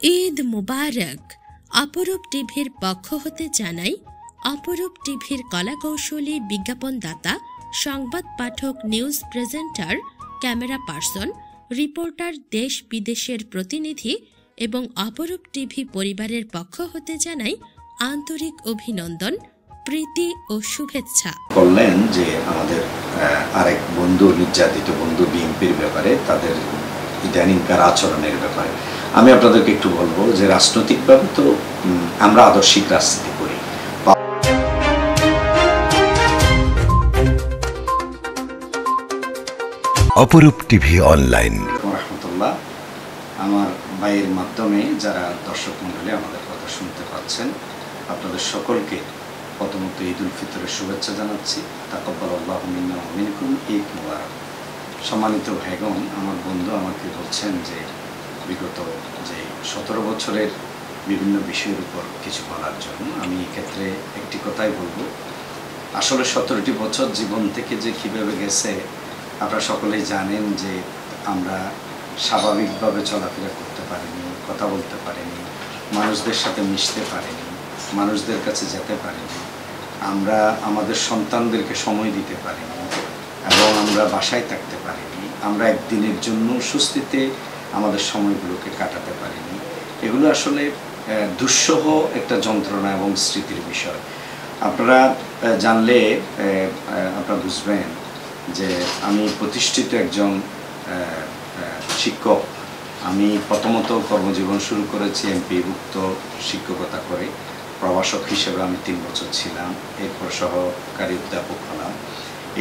ঈদ মুবারক। অপরূপ টিভির পক্ষ হতে জানাই অপরূপ টিভির কলাকৌশলী বিজ্ঞাপনদাতা, সংবাদ পাঠক, news presenter, camera person, reporter, দেশ বিদেশের প্রতিনিধি এবং অপরূপ টিভি পরিবারের পক্ষ হতে জানাই আন্তরিক অভিনন্দন, প্রীতি ও শুভেচ্ছা। বললেন যে আমাদের আরেক বন্ধু, নির্যাতিত বন্ধু বিএনপির ব্যাপারে, তাদের ইদানিংকার আচরণের ব্যাপারে আমি আপনাদেরকে একটু বলবো যে রাজনৈতিকভাবে তো আমরা আদর্শিক রাজনীতি করি। অপরূপ টিভি অনলাইন রাহমাতুল্লাহ, আমার ভাইয়ের মাধ্যমে যারা দর্শক মণ্ডলী আমাদের কথা শুনতে পাচ্ছেন, আপনাদের সকলকে প্রথমত ঈদ উল ফিতরের শুভেচ্ছা জানাচ্ছি। তাকাব্বালাল্লাহু মিন্না ওয়া মিনকুম, ঈদ মুবারক। সম্মানিত ভাইগণ, আমার বন্ধু আমাকে বলছেন যে বিগত যে 17 বছরের বিভিন্ন বিষয়ের উপর কিছু বলার জন্য। আমি এক্ষেত্রে একটি কথাই বলবো, আসলে 17টি বছর জীবন থেকে যে কীভাবে গেছে আপনারা সকলেই জানেন যে আমরা স্বাভাবিকভাবে চলাফেরা করতে পারিনি, কথা বলতে পারিনি, মানুষদের সাথে মিশতে পারিনি, মানুষদের কাছে যেতে পারিনি, আমরা আমাদের সন্তানদেরকে সময় দিতে পারিনি এবং আমরা বাসায় থাকতে পারিনি, আমরা একদিনের জন্য স্বস্তিতে আমাদের সময়গুলোকে কাটাতে পারিনি। এগুলো আসলে দুঃসহ একটা যন্ত্রণা এবং স্মৃতির বিষয়। আপনারা জানলে আপনারা বুঝবেন যে আমি প্রতিষ্ঠিত একজন শিক্ষক। আমি প্রথমত কর্মজীবন শুরু করেছি এমপিভুক্ত শিক্ষকতা করে। প্রভাষক হিসেবে আমি 3 বছর ছিলাম, এরপর সহকারী অধ্যাপক হলাম।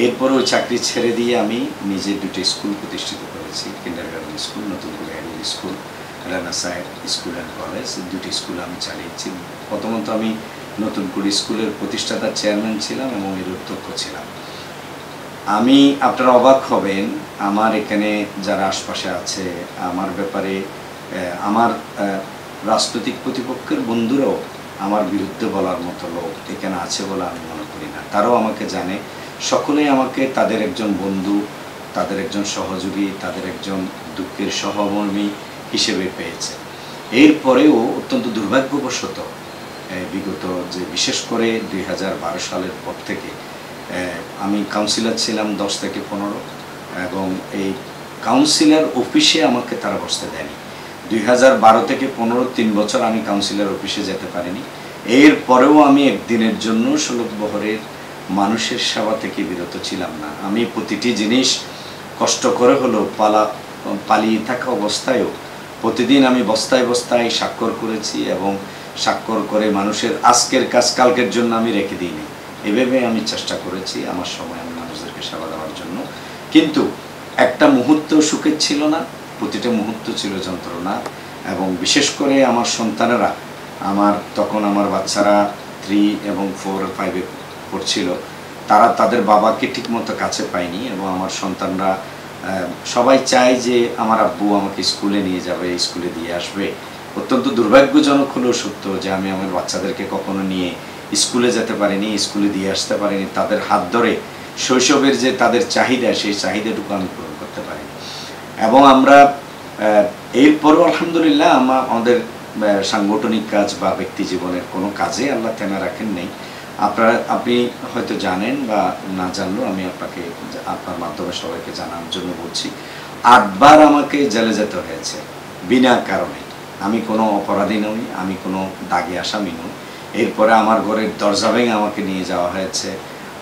এরপর ওই চাকরি ছেড়ে দিয়ে আমি নিজে 2টি স্কুল প্রতিষ্ঠিত করেছি, কিন্ডারগার্টেন স্কুল, নতুনগুলি হাইস্কুল স্কুল, রানাসাইড স্কুল অ্যান্ড কলেজ। 2টি স্কুল আমি চালিয়েছি। প্রথমত আমি নতুনগুলি স্কুলের প্রতিষ্ঠাতা চেয়ারম্যান ছিলাম এবং এর অধ্যক্ষ ছিলাম। আমি, আপনারা অবাক হবেন, আমার এখানে যারা আশপাশে আছে আমার ব্যাপারে, আমার রাজনৈতিক প্রতিপক্ষের বন্ধুরাও আমার বিরুদ্ধে বলার মতো লোক এখানে আছে বলে আমি মনে করি না। তারাও আমাকে জানে, সকলেই আমাকে তাদের একজন বন্ধু, তাদের একজন সহযোগী, তাদের একজন দুঃখের সহমর্মী হিসেবে পেয়েছে। এরপরেও অত্যন্ত দুর্ভাগ্যবশত বিগত যে বিশেষ করে 2012 সালের পর থেকে আমি কাউন্সিলর ছিলাম 10 থেকে 15, এবং এই কাউন্সিলর অফিসে আমাকে তারা বসতে দেয়নি। 2012 থেকে 15 3 বছর আমি কাউন্সিলর অফিসে যেতে পারিনি। এরপরেও আমি একদিনের জন্য 16 বহরের মানুষের সেবা থেকে বিরত ছিলাম না। আমি প্রতিটি জিনিস কষ্ট করে হলেও পালিয়ে থাকা অবস্থায়ও প্রতিদিন আমি বস্তায় বস্তায় স্বাক্ষর করেছি এবং স্বাক্ষর করে মানুষের আজকের কাজ কালকের জন্য আমি রেখে দিইনি। এভাবে আমি চেষ্টা করেছি আমার সময় আমি মানুষদেরকে সেবা দেওয়ার জন্য। কিন্তু একটা মুহূর্ত সুখের ছিল না, প্রতিটা মুহূর্ত ছিল যন্ত্রণা। এবং বিশেষ করে আমার সন্তানেরা, তখন আমার বাচ্চারা 3 এবং 4 আর 5-এ পড়ছিল, তারা তাদের বাবাকে ঠিকমতো কাছে পায়নি। এবং আমার সন্তানরা সবাই চায় যে আমার আব্বু আমাকে স্কুলে নিয়ে যাবে, স্কুলে দিয়ে আসবে। অত্যন্ত দুর্ভাগ্যজনক হলেও সত্য যে আমি আমার বাচ্চাদেরকে কখনো নিয়ে স্কুলে যেতে পারিনি, স্কুলে দিয়ে আসতে পারিনি। তাদের হাত ধরে শৈশবের যে তাদের চাহিদা, সেই চাহিদাটুকু আমি পূরণ করতে পারিনি। এবং আমরা এরপরও আলহামদুলিল্লাহ আমাদের সাংগঠনিক কাজ বা ব্যক্তি জীবনের কোনো কাজে আল্লাহ থেমে রাখেন নেই। আপনি হয়তো জানেন বা না জানলেও আমি আপনার মাধ্যমে সবাইকে জানানোর জন্য বলছি, 8 বার আমাকে জেলে যেতে হয়েছে বিনা কারণে। আমি কোনো অপরাধী নই, আমি কোনো দাগি আসামি নই। এরপরে আমার ঘরের দরজা ভেঙে আমাকে নিয়ে যাওয়া হয়েছে।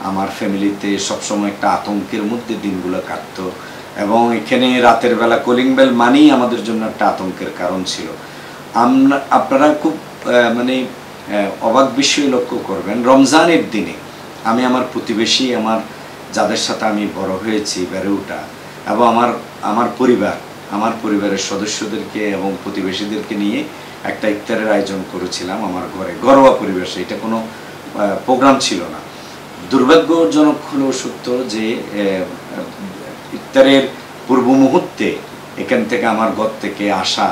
আমার ফ্যামিলিতে সবসময় একটা আতঙ্কের মধ্যে দিনগুলো কাটতো এবং এখানে রাতের বেলা কলিং বেল মানেই আমাদের জন্য একটা আতঙ্কের কারণ ছিল। আপনারা খুব অবাক বিষয় লক্ষ্য করবেন, রমজানের দিনে আমি আমার প্রতিবেশী, আমার যাদের সাথে আমি বড় হয়েছি, বেড়ে ওঠা, এবং আমার পরিবারের সদস্যদেরকে এবং প্রতিবেশীদেরকে নিয়ে একটা ইফতারের আয়োজন করেছিলাম আমার ঘরে, ঘরোয়া পরিবেশে। এটা কোনো প্রোগ্রাম ছিল না। দুর্ভাগ্যজনক হলেও সত্য যে ইফতারের পূর্ব মুহূর্তে এখান থেকে আমার ঘর থেকে আসা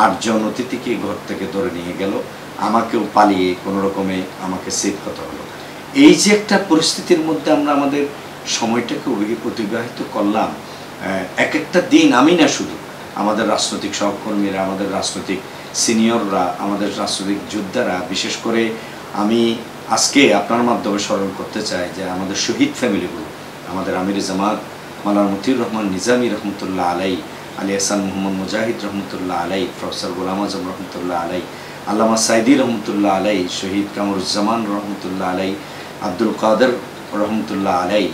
8 জন অতিথিকে ঘর থেকে ধরে নিয়ে গেল, আমাকেও পালিয়ে কোনো রকমে আমাকে সেভ করতে হলো। এই যে একটা পরিস্থিতির মধ্যে আমরা আমাদের সময়টাকে অতিবাহিত করলাম, এক একটা দিন আমি না শুধু, আমাদের রাজনৈতিক সহকর্মীরা, আমাদের রাজনৈতিক সিনিয়ররা, আমাদের রাজনৈতিক যোদ্ধারা, বিশেষ করে আমি আজকে আপনার মাধ্যমে স্মরণ করতে চাই যে আমাদের শহীদ ফ্যামিলিগুলো, আমাদের আমির জামাত মাওলানা মতিউর রহমান নিজামী রহমতুল্লাহ আলাই, আলী হাসান মোহাম্মদ মুজাহিদ রহমতুল্লাহ আলাই, প্রফেসর গোলাম আজম রহমতুল্লাহ আলাই, আল্লামা সাইদি রহমতুল্লাহ আলাই, শহীদ কামরুজ্জামান রহমতুল্লাহ আলাই, আব্দুল কাদের রহমতুল্লাহ আলাই,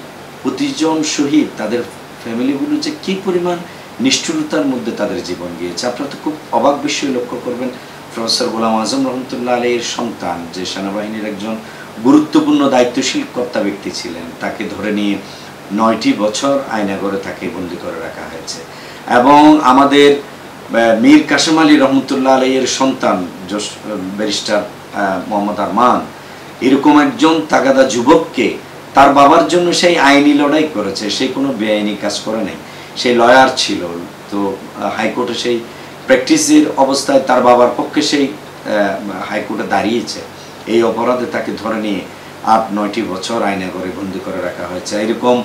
প্রতিজন শহীদ তাদের ফ্যামিলিগুলো যে কী পরিমাণ নিষ্ঠুরতার মধ্যে তাদের জীবন গিয়েছে। আপনারা তো খুব অবাক বিষয় লক্ষ্য করবেন, প্রফেসর গোলাম আজম রহমতুল্লাহ আলাইয়ের সন্তান, যে সেনাবাহিনীর একজন গুরুত্বপূর্ণ দায়িত্বশীল কর্তা ব্যক্তি ছিলেন, তাকে ধরে নিয়ে 9টি বছর আয়নাগরে তাকে বন্দি করে রাখা হয়েছে। এবং আমাদের মীর কাসেম আলী রহমতুল্লাহ আলাইয়ের সন্তান ব্যারিস্টার মোহাম্মদ আরমান, এরকম একজন তাগাদা যুবককে তার বাবার জন্য সেই আইনি লড়াই করেছে, সে কোনো বেআইনি কাজ করে নাই, সেই লয়ার ছিল, তো হাইকোর্টে সেই প্র্যাকটিসের অবস্থায় তার বাবার পক্ষে সেই হাইকোর্টে দাঁড়িয়েছে। এই অপরাধে তাকে ধরে নিয়ে 8-9টি বছর আয়নাগরে বন্দি করে রাখা হয়েছে। এরকম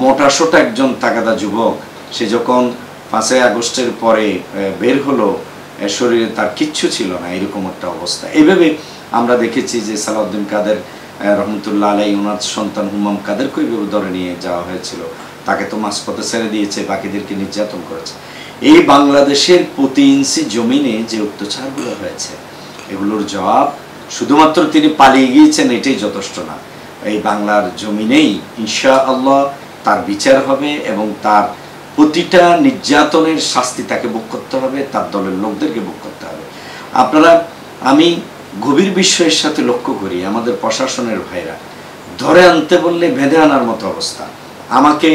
মোটাসোটা একজন তাগাদা যুবক, সে যখন 5ই আগস্টের পরে বের হলো, শরীরে তার কিচ্ছু ছিল না, এরকম একটা অবস্থা। এইভাবে আমরা দেখেছি যে সালাউদ্দিন কাদের রহমতুল্লাহ আলাই, ওনার সন্তান হুমাম কাদেরকে এইভাবে ধরে নিয়ে যাওয়া হয়েছিল, তাকে তো মাঝপথে ছেড়ে দিয়েছে, বাকিদেরকে নির্যাতন করেছে। এই বাংলাদেশের প্রতি ইঞ্চি জমিনে যে অত্যাচারগুলো হয়েছে, এগুলোর জবাব শুধুমাত্র তিনি পালিয়ে গিয়েছেন এটাই যথেষ্ট না। এই বাংলার জমিনেই ইনশাআল্লাহ তার বিচার হবে এবং তার প্রতিটা নির্যাতনের শাস্তি তাকে ভোগ করতে হবে, তার দলের লোকদেরকে ভোগ করতে হবে। আপনারা, আমি গভীর বিস্ময়ের সাথে লক্ষ্য করি আমাদের প্রশাসনের ভাইরা ধরে আনতে বললে বেঁধে আনার মতো অবস্থা। আমাকে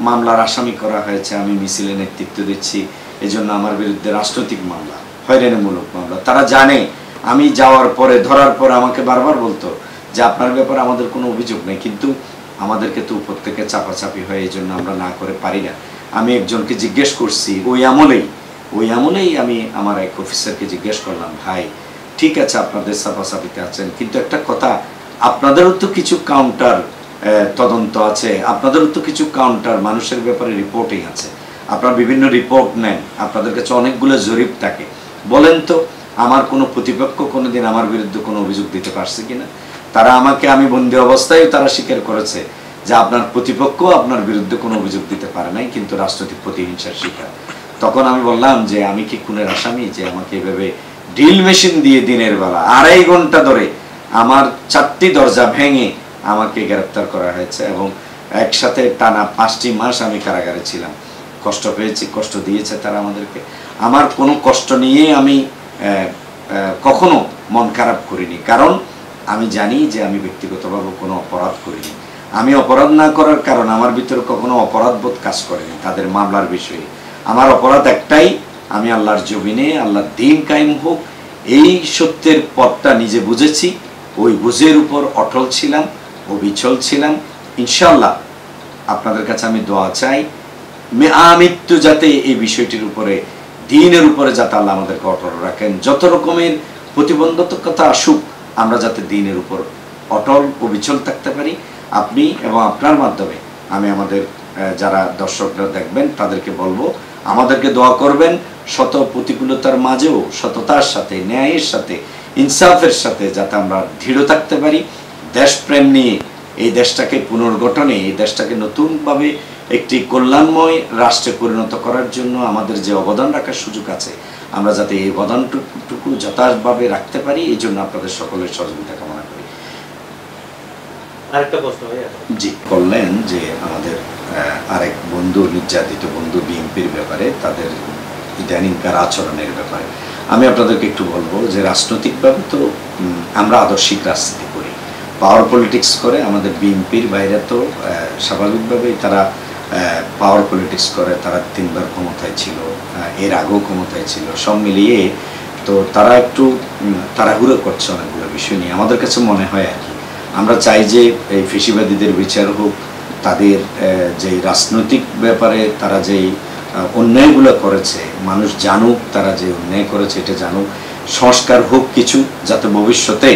মামলার আসামি করা হয়েছে, আমি মিছিলে নেতৃত্ব দিচ্ছি, এজন্য আমার বিরুদ্ধে রাজনৈতিক মামলা, হয়রানিমূলক মামলা। তারা জানে আমি যাওয়ার পরে, ধরার পরে আমাকে বারবার বলতো যে আপনার ব্যাপারে আমাদের কোনো অভিযোগ নেই, কিন্তু আমাদেরকে তো উপর থেকে চাপাচাপি হয়, এই জন্য আমরা না করে পারি না। আমি একজনকে জিজ্ঞেস করছি, ওই আমলেই আমি আমার এক অফিসারকে জিজ্ঞেস করলাম, ভাই ঠিক আছে আপনাদের চাপাচাপিতে আছেন, কিন্তু একটা কথা, আপনাদেরও তো কিছু কাউন্টার তদন্ত আছে, আপনাদেরও তো কিছু কাউন্টার মানুষের ব্যাপারে রিপোর্টিং আছে, আপনারা বিভিন্ন রিপোর্ট নেন, আপনাদের কাছে অনেকগুলো জরিপ থাকে, বলেন তো আমার কোনো প্রতিপক্ষ কোনোদিন আমার বিরুদ্ধে কোনো অভিযোগ দিতে পারছে কিনা? তারা আমাকে, আমি বন্দি অবস্থায় তারা স্বীকার করেছে যে আপনার প্রতিপক্ষ আপনার বিরুদ্ধে কোনো অভিযোগ দিতে পারে নাই, কিন্তু রাজনৈতিক প্রতিহিংসার শিকার। তখন আমি বললাম যে আমি কি খুনের আসামি, যে আমাকে এভাবে ড্রিল মেশিন দিয়ে দিনের বেলা 2.5 ঘন্টা ধরে আমার 4টি দরজা ভেঙে আমাকে গ্রেপ্তার করা হয়েছে এবং একসাথে টানা 5টি মাস আমি কারাগারে ছিলাম। কষ্ট পেয়েছি, কষ্ট দিয়েছে তারা আমাদেরকে। আমার কোনো কষ্ট নিয়ে আমি কখনো মন খারাপ করিনি, কারণ আমি জানি যে আমি ব্যক্তিগতভাবে কোনো অপরাধ করিনি। আমি অপরাধ না করার কারণ আমার ভিতরে কখনো অপরাধবোধ কাজ করেনি তাদের মামলার বিষয়ে। আমার অপরাধ একটাই, আমি আল্লাহর জমিনে আল্লাহর দ্বীন কায়েম হোক এই সত্যের পথটা নিজে বুঝেছি, ওই বুঝের উপর অটল ছিলাম, অবিচল ছিলাম। ইনশাআল্লাহ আপনাদের কাছে আমি দোয়া চাই, আমৃত্যু যাতে এই বিষয়টির উপরে, দ্বীনের উপরে যাতে আল্লাহ আমাদেরকে অটল রাখেন। যত রকমের প্রতিবন্ধকতা আসুক, আমরা যাতে দ্বীনের উপর অটল অবিচল থাকতে পারি। আপনি এবং আপনার মাধ্যমে আমি আমাদের যারা দর্শকরা দেখবেন তাদেরকে বলবো, আমাদেরকে দোয়া করবেন, শত প্রতিকূলতার মাঝেও সততার সাথে, ন্যায়ের সাথে, ইনসাফের সাথে যাতে আমরা দৃঢ় থাকতে পারি। দেশপ্রেম নিয়ে এই দেশটাকে পুনর্গঠনে, এই দেশটাকে নতুনভাবে একটি কল্যাণময় রাষ্ট্রে পরিণত করার জন্য আমাদের যে অবদান রাখার সুযোগ আছে, আমরা যাতে এই অবদানটুকু যথাযথভাবে রাখতে পারি, এই জন্য আপনাদের সকলের সহযোগিতা কামনা করি। আরেকটা প্রশ্ন জি করলেন যে আমাদের আরেক বন্ধু, নির্যাতিত বন্ধু বিএনপির ব্যাপারে, তাদের ইদানিংকার আচরণের ব্যাপারে আমি আপনাদেরকে একটু বলবো যে রাজনৈতিকভাবে তো আমরা আদর্শিক রাজনীতি করি, পাওয়ার পলিটিক্স করে। আমাদের বিএনপির বাইরে তো স্বাভাবিকভাবেই তারা পাওয়ার পলিটিক্স করে, তারা 3বার ক্ষমতায় ছিল, এর আগেও ক্ষমতায় ছিল, সব মিলিয়ে তো তারা একটু তাড়াহুড়ো করছে অনেকগুলো বিষয় নিয়ে। আমাদের কাছে মনে হয় আর কি, আমরা চাই যে এই ফেসিবাদীদের বিচার হোক, তাদের যে রাজনৈতিক ব্যাপারে তারা যেই অন্যায়গুলো করেছে মানুষ জানুক, তারা যে অন্যায় করেছে এটা জানুক, সংস্কার হোক কিছু, যাতে ভবিষ্যতে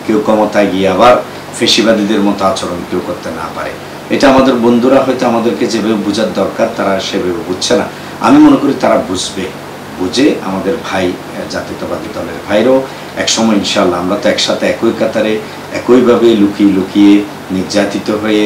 কেউ ক্ষমতায় গিয়ে আবার ফেসিবাদীদের মতো আচরণ কেউ করতে না পারে। এটা আমাদের বন্ধুরা হয়তো আমাদেরকে যেভাবে বোঝার দরকার তারা সেভাবে বুঝছে না। আমি মনে করি তারা বুঝবে, বুঝে আমাদের ভাই জাতীয়তাবাদী দলের ভাইরাও একসময় ইনশাআল্লাহ, আমরা তো একসাথে একই কাতারে একইভাবে লুকিয়ে লুকিয়ে নির্যাতিত হয়ে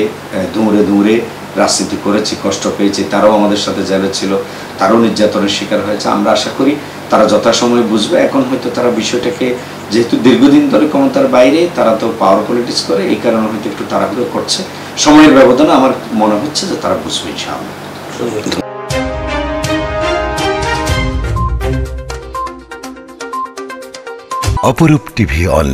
দৌড়ে দৌড়ে রাজনীতি করেছি, কষ্ট পেয়েছি, তারাও আমাদের সাথে জেলে ছিল, তারাও নির্যাতনের শিকার হয়েছে। আমরা আশা করি তারা যথাসময়ে বুঝবে। এখন হয়তো তারা বিষয়টাকে, যেহেতু দীর্ঘদিন ধরে ক্ষমতার বাইরে, তারা তো পাওয়ার পলিটিক্স করে, এই কারণে হয়তো একটু তাড়াহুড়ো করছে। সময়ের ব্যবধানে আমার মনে হচ্ছে যে তারা বুঝবে ইনশাআল্লাহ। অপরূপ টিভি অনলাইন।